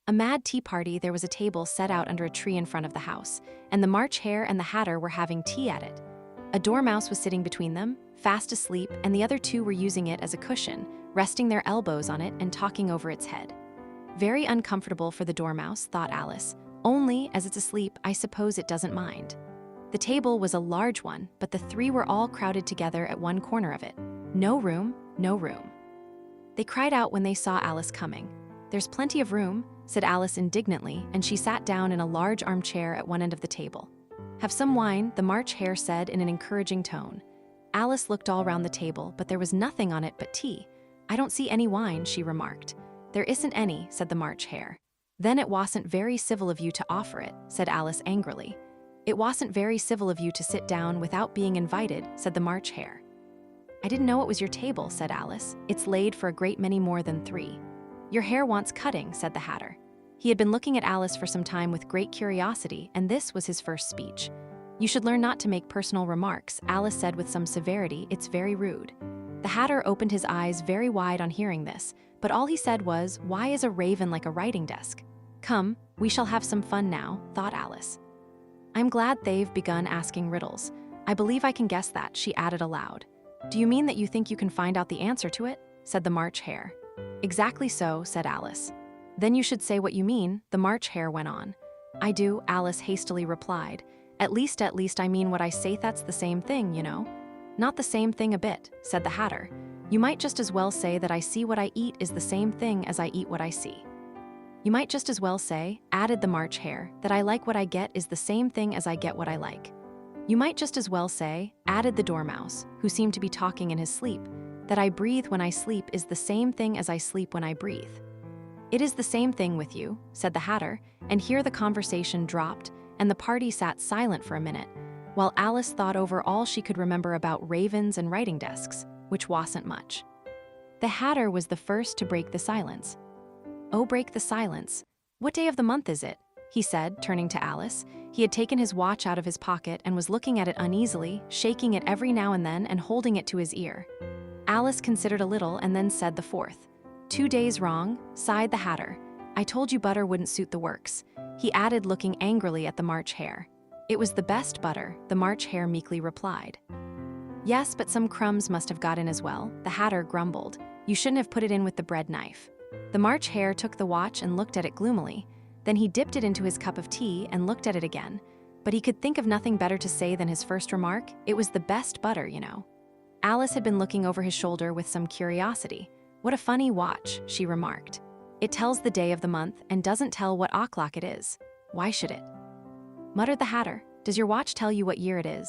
A mad tea party. There was a table set out under a tree in front of the house, and the March Hare and the Hatter were having tea at it. A Dormouse was sitting between them, fast asleep, and the other two were using it as a cushion, resting their elbows on it and talking over its head. Very uncomfortable for the Dormouse, thought Alice. Only, as it's asleep, I suppose it doesn't mind. The table was a large one, but the three were all crowded together at one corner of it. No room, no room. They cried out when they saw Alice coming. "There's plenty of room," said Alice indignantly, and she sat down in a large armchair at one end of the table. "Have some wine," the March Hare said in an encouraging tone. Alice looked all round the table, but there was nothing on it but tea. "I don't see any wine," she remarked. "There isn't any," said the March Hare. "Then it wasn't very civil of you to offer it," said Alice angrily. "It wasn't very civil of you to sit down without being invited," said the March Hare. "I didn't know it was your table," said Alice. "It's laid for a great many more than three." "Your hair wants cutting," said the Hatter. He had been looking at Alice for some time with great curiosity, and this was his first speech. "You should learn not to make personal remarks," Alice said with some severity. "It's very rude." The Hatter opened his eyes very wide on hearing this, but all he said was, "Why is a raven like a writing desk?" "Come, we shall have some fun now," thought Alice. "I'm glad they've begun asking riddles. I believe I can guess that," she added aloud. "Do you mean that you think you can find out the answer to it?" said the March Hare. "Exactly so," said Alice. "Then you should say what you mean," the March Hare went on. "I do," Alice hastily replied. At least I mean what I say. That's the same thing, you know." "Not the same thing a bit," said the Hatter. "You might just as well say that I see what I eat is the same thing as I eat what I see." "You might just as well say," added the March Hare, "that I like what I get is the same thing as I get what I like." "You might just as well say," added the Dormouse, who seemed to be talking in his sleep, "that I breathe when I sleep is the same thing as I sleep when I breathe." "It is the same thing with you," said the Hatter, and here the conversation dropped, and the party sat silent for a minute, while Alice thought over all she could remember about ravens and writing desks, which wasn't much. The Hatter was the first to break the silence. "Oh, break the silence. What day of the month is it?" he said, turning to Alice. He had taken his watch out of his pocket and was looking at it uneasily, shaking it every now and then and holding it to his ear. Alice considered a little and then said the 4th. "2 days wrong," sighed the Hatter. "I told you butter wouldn't suit the works," he added, looking angrily at the March Hare. "It was the best butter," the March Hare meekly replied. "Yes, but some crumbs must have got in as well," the Hatter grumbled. "You shouldn't have put it in with the bread knife." The March Hare took the watch and looked at it gloomily. Then he dipped it into his cup of tea and looked at it again. But he could think of nothing better to say than his first remark. It was the best butter, you know. Alice had been looking over his shoulder with some curiosity. "What a funny watch," she remarked. "It tells the day of the month and doesn't tell what o'clock it is. Why should it?" Muttered the Hatter. "Does your watch tell you what year it is?"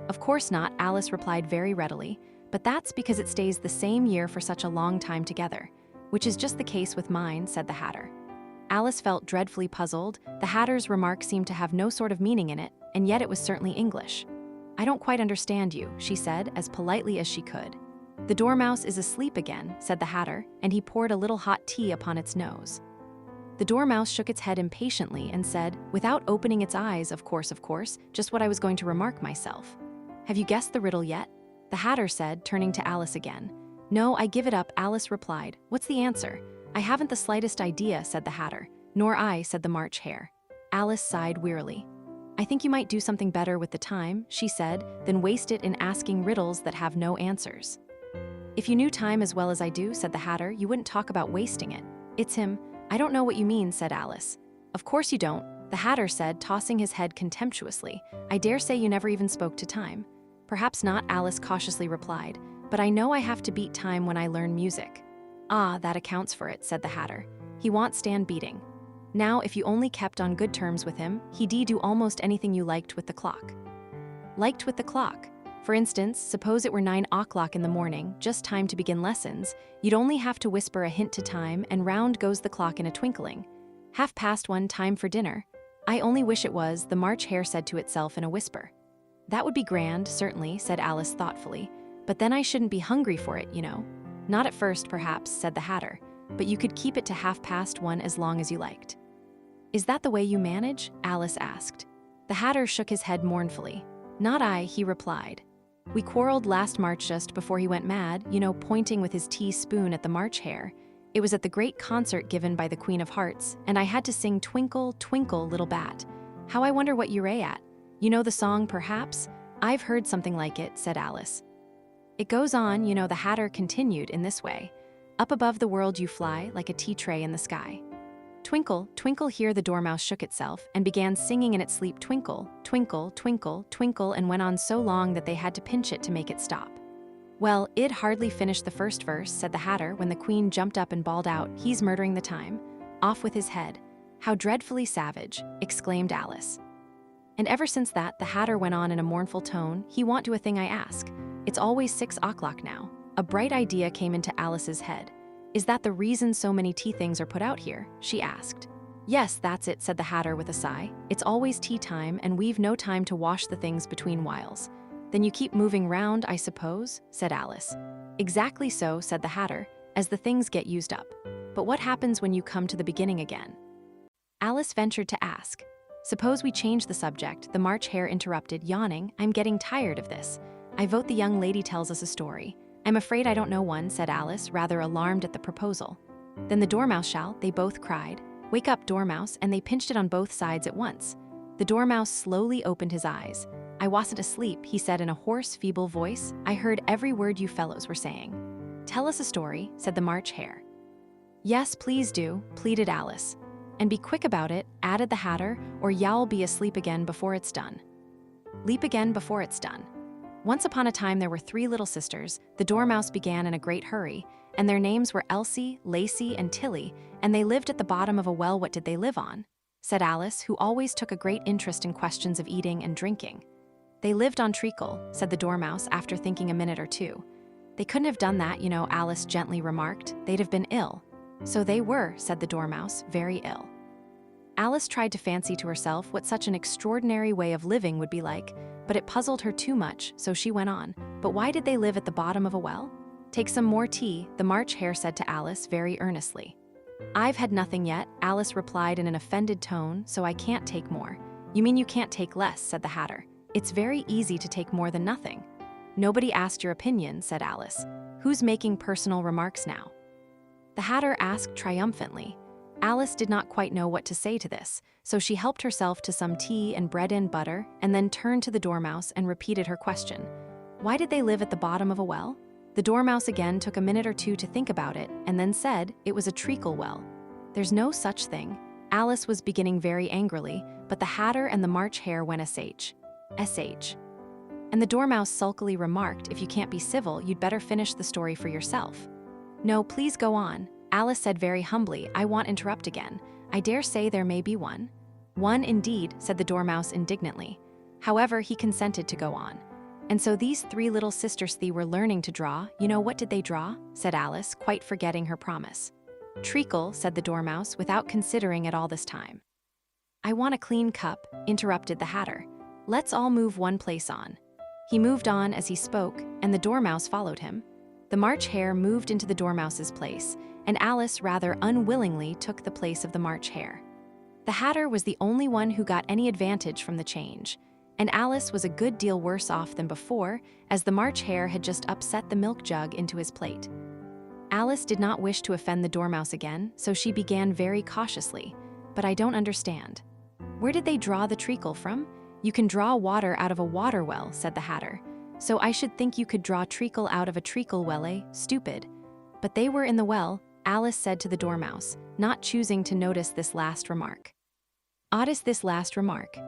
"Of course not," Alice replied very readily. "But that's because it stays the same year for such a long time together." "Which is just the case with mine," said the Hatter. Alice felt dreadfully puzzled. The Hatter's remark seemed to have no sort of meaning in it, and yet it was certainly English. "I don't quite understand you," she said, as politely as she could. "The Dormouse is asleep again," said the Hatter, and he poured a little hot tea upon its nose. The Dormouse shook its head impatiently and said, without opening its eyes, of course, just what I was going to remark myself." "Have you guessed the riddle yet?" the Hatter said, turning to Alice again. "No, I give it up," Alice replied. "What's the answer?" "I haven't the slightest idea," said the Hatter. "Nor I," said the March Hare. Alice sighed wearily. "I think you might do something better with the time," she said, "than waste it in asking riddles that have no answers." "If you knew time as well as I do," said the Hatter, "you wouldn't talk about wasting it." "It's him." "I don't know what you mean," said Alice. "Of course you don't," the Hatter said, tossing his head contemptuously. "I dare say you never even spoke to time." "Perhaps not," Alice cautiously replied. "But I know I have to beat time when I learn music." "Ah, that accounts for it," said the Hatter. "He won't stand beating. Now, if you only kept on good terms with him, he'd do almost anything you liked with the clock." "Liked with the clock? For instance, suppose it were 9 o'clock in the morning, just time to begin lessons. You'd only have to whisper a hint to time, and round goes the clock in a twinkling. 1:30, time for dinner. I only wish it was," the March Hare said to itself in a whisper. "That would be grand, certainly," said Alice thoughtfully. "But then I shouldn't be hungry for it, you know." "Not at first, perhaps," said the Hatter. "But you could keep it to 1:30 as long as you liked." "Is that the way you manage?" Alice asked. The Hatter shook his head mournfully. "Not I," he replied. "We quarreled last March just before he went mad, you know, pointing with his tea spoon at the March Hare. It was at the great concert given by the Queen of Hearts, and I had to sing Twinkle, Twinkle, Little Bat. How I wonder what you're at. You know the song, perhaps? I've heard something like it, said Alice. It goes on, the Hatter continued in this way. Up above the world you fly, like a tea tray in the sky. Twinkle, twinkle, here the Dormouse shook itself and began singing in its sleep twinkle, twinkle, twinkle, twinkle, and went on so long that they had to pinch it to make it stop. Well, it'd hardly finished the first verse, said the Hatter, when the Queen jumped up and bawled out, he's murdering the time. Off with his head. How dreadfully savage, exclaimed Alice. And ever since that, the Hatter went on in a mournful tone, he won't do a thing I ask. It's always 6 o'clock now. A bright idea came into Alice's head. Is that the reason so many tea things are put out here? She asked. Yes, that's it, said the Hatter with a sigh. It's always tea time, and we've no time to wash the things between whiles. Then you keep moving round, I suppose, said Alice. Exactly so, said the Hatter, as the things get used up. But what happens when you come to the beginning again? Alice ventured to ask. Suppose we change the subject, the March Hare interrupted, yawning. I'm getting tired of this. I vote the young lady tells us a story. I'm afraid I don't know one, said Alice, rather alarmed at the proposal. Then the Dormouse shall, they both cried. Wake up, Dormouse, and they pinched it on both sides at once. The Dormouse slowly opened his eyes. I wasn't asleep, he said in a hoarse, feeble voice. I heard every word you fellows were saying. Tell us a story, said the March Hare. Yes, please do, pleaded Alice. And be quick about it, added the Hatter, or you'll be asleep again before it's done. Leap again before it's done. Once upon a time there were 3 little sisters. The Dormouse began in a great hurry, and their names were Elsie, Lacey, and Tilly, and they lived at the bottom of a well. What did they live on? Said Alice, who always took a great interest in questions of eating and drinking. They lived on treacle, said the Dormouse after thinking a minute or two. They couldn't have done that, Alice gently remarked. They'd have been ill. So they were, said the Dormouse, very ill. Alice tried to fancy to herself what such an extraordinary way of living would be like, but it puzzled her too much, so she went on. But why did they live at the bottom of a well? Take some more tea, the March Hare said to Alice very earnestly. I've had nothing yet, Alice replied in an offended tone, so I can't take more. You mean you can't take less, said the Hatter. It's very easy to take more than nothing. Nobody asked your opinion, said Alice. Who's making personal remarks now? The Hatter asked triumphantly. Alice did not quite know what to say to this, so she helped herself to some tea and bread and butter, and then turned to the Dormouse and repeated her question. Why did they live at the bottom of a well? The Dormouse again took a minute or two to think about it, and then said it was a treacle well. There's no such thing. Alice was beginning very angrily, but the Hatter and the March Hare went sh. And the Dormouse sulkily remarked, if you can't be civil, you'd better finish the story for yourself. No, please go on. Alice said very humbly, I won't interrupt again. I dare say there may be one. One indeed, said the Dormouse indignantly. However, he consented to go on. And so these 3 little sisters were learning to draw. What did they draw? Said Alice, quite forgetting her promise. Treacle, said the Dormouse, without considering it all this time. I want a clean cup, interrupted the Hatter. Let's all move one place on. He moved on as he spoke, and the Dormouse followed him. The March Hare moved into the Dormouse's place, and Alice rather unwillingly took the place of the March Hare. The Hatter was the only one who got any advantage from the change, and Alice was a good deal worse off than before, as the March Hare had just upset the milk jug into his plate. Alice did not wish to offend the Dormouse again, so she began very cautiously. But I don't understand. Where did they draw the treacle from? You can draw water out of a water well, said the Hatter. So I should think you could draw treacle out of a treacle well, eh? Stupid. But they were in the well, Alice said to the Dormouse, not choosing to notice this last remark. Odd is this last remark.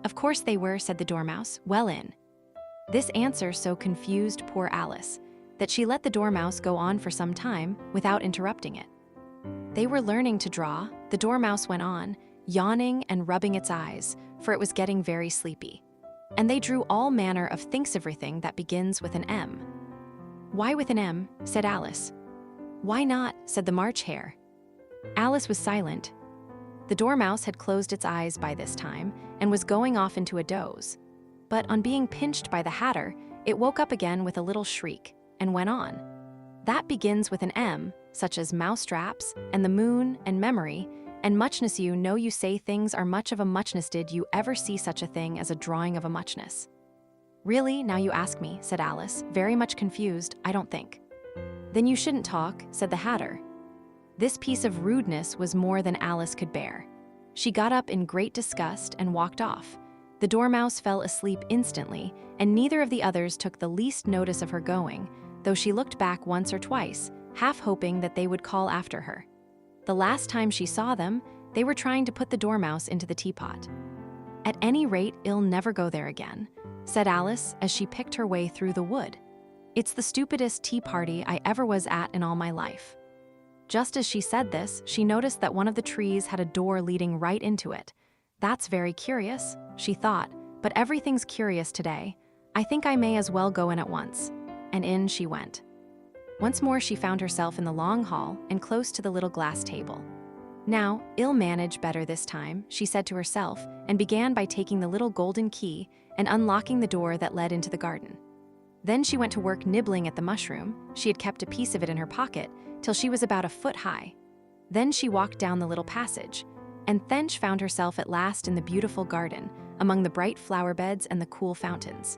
Of course they were, said the Dormouse, well in. This answer so confused poor Alice that she let the Dormouse go on for some time without interrupting it. They were learning to draw, the Dormouse went on, yawning and rubbing its eyes, for it was getting very sleepy. And they drew all manner of thinks-everything that begins with an M. Why with an M? Said Alice. Why not? Said the March Hare. Alice was silent. The Dormouse had closed its eyes by this time and was going off into a doze. But on being pinched by the Hatter, it woke up again with a little shriek and went on. That begins with an M, such as mousetraps and the moon and memory, and muchness. You say things are much of a muchness. Did you ever see such a thing as a drawing of a muchness? Really, now you ask me, said Alice, very much confused, I don't think. Then you shouldn't talk, said the Hatter. This piece of rudeness was more than Alice could bear. She got up in great disgust and walked off. The Dormouse fell asleep instantly, and neither of the others took the least notice of her going, though she looked back once or twice, half hoping that they would call after her. The last time she saw them, they were trying to put the Dormouse into the teapot. "At any rate, I'll never go there again," said Alice as she picked her way through the wood. "It's the stupidest tea party I ever was at in all my life." Just as she said this, she noticed that one of the trees had a door leading right into it. "That's very curious," she thought, "but everything's curious today. I think I may as well go in at once." And in she went. Once more she found herself in the long hall and close to the little glass table. "Now, I'll manage better this time," she said to herself, and began by taking the little golden key and unlocking the door that led into the garden. Then she went to work nibbling at the mushroom. She had kept a piece of it in her pocket till she was about a foot high. Then she walked down the little passage, and thence found herself at last in the beautiful garden, among the bright flower beds and the cool fountains.